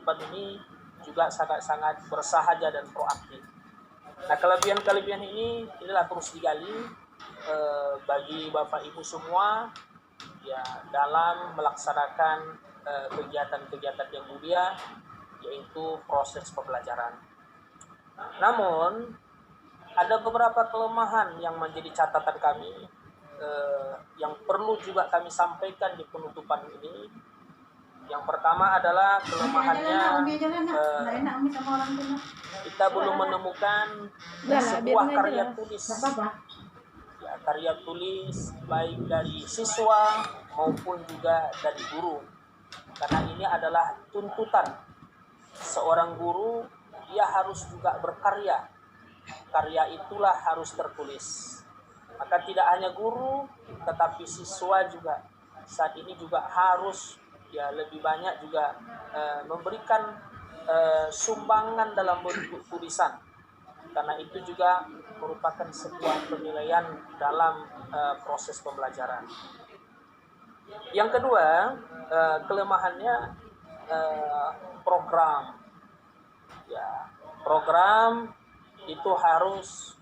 penutupan ini juga sangat-sangat bersahaja dan proaktif. Nah, kelebihan-kelebihan inilah terus digali bagi Bapak Ibu semua ya dalam melaksanakan kegiatan-kegiatan yang mulia, yaitu proses pembelajaran. Namun ada beberapa kelemahan yang menjadi catatan kami yang perlu juga kami sampaikan di penutupan ini. Yang pertama adalah kelemahannya kita belum menemukan sebuah karya tulis, ya, karya tulis baik dari siswa maupun juga dari guru. Karena ini adalah tuntutan seorang guru, dia harus juga berkarya. Karya itulah harus tertulis. Maka tidak hanya guru, tetapi siswa juga saat ini juga harus ya lebih banyak juga memberikan sumbangan dalam bentuk tulisan. Karena itu juga merupakan sebuah penilaian dalam proses pembelajaran. Yang kedua, kelemahannya program. Ya, program itu harus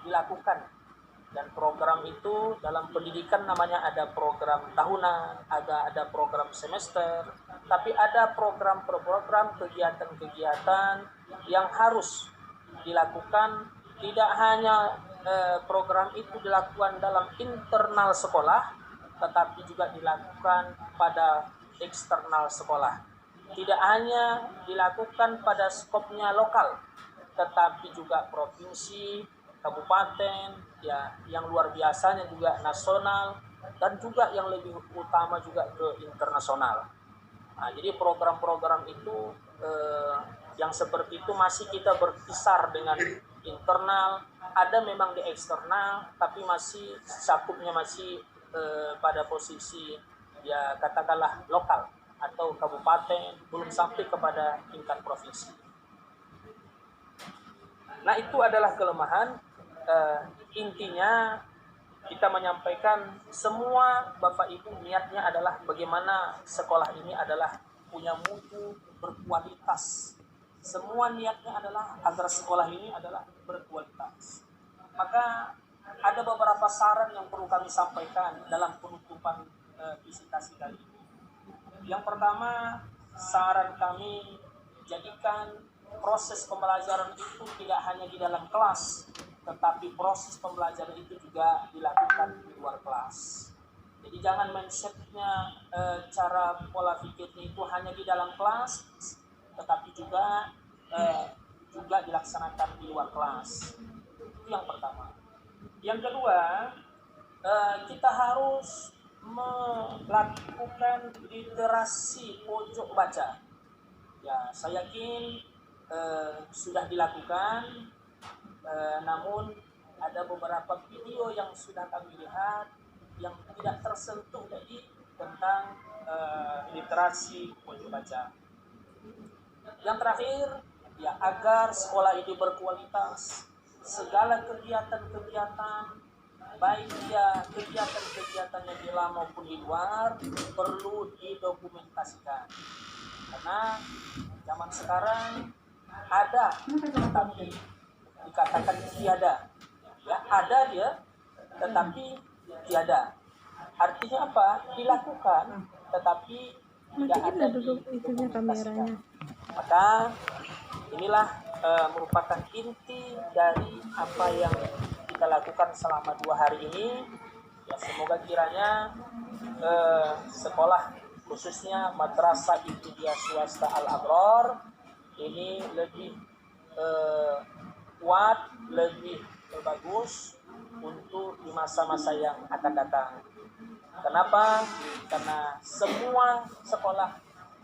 dilakukan, dan program itu dalam pendidikan namanya ada program tahunan, ada program semester, tapi ada program kegiatan-kegiatan yang harus dilakukan. Tidak hanya program itu dilakukan dalam internal sekolah, tetapi juga dilakukan pada eksternal sekolah. Tidak hanya dilakukan pada skopnya lokal, tetapi juga provinsi, kabupaten, ya yang luar biasanya juga nasional, dan juga yang lebih utama juga ke internasional. Nah, jadi program-program itu yang seperti itu masih kita berkisar dengan internal, ada memang di eksternal, tapi masih cakupnya masih pada posisi ya katakanlah lokal atau kabupaten, belum sampai kepada tingkat provinsi. Nah, itu adalah kelemahan. Intinya kita menyampaikan semua Bapak Ibu niatnya adalah bagaimana sekolah ini adalah punya mutu berkualitas. Semua niatnya adalah agar sekolah ini adalah berkualitas. Maka ada beberapa saran yang perlu kami sampaikan dalam penutupan visitasi kali ini. Yang pertama, saran kami jadikan proses pembelajaran itu tidak hanya di dalam kelas, tetapi proses pembelajaran itu juga dilakukan di luar kelas. Jadi jangan mindsetnya cara pola pikirnya itu hanya di dalam kelas, tetapi juga dilaksanakan di luar kelas. Itu yang pertama. Yang kedua, kita harus melakukan literasi pojok baca. Ya, saya yakin sudah dilakukan, namun ada beberapa video yang sudah kami lihat yang tidak tersentuh tadi tentang literasi pojok baca. Yang terakhir, ya agar sekolah ini berkualitas, segala kegiatan-kegiatan baik ya kegiatan-kegiatannya di dalam maupun di luar perlu didokumentasikan. Karena zaman sekarang ada tetapi dikatakan tiada. Ya, ada dia tetapi tiada. Artinya apa? Dilakukan tetapi tidak ada didokumentasikan. Maka inilah merupakan inti dari apa yang kita lakukan selama 2 hari ini. Ya, semoga kiranya sekolah khususnya Madrasah Ibtidaiyah Swasta Al-Abrar ini lebih kuat, lebih bagus untuk di masa-masa yang akan datang. Kenapa? Karena semua sekolah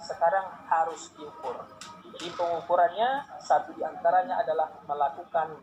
sekarang harus diukur. Jadi pengukurannya satu diantaranya adalah melakukan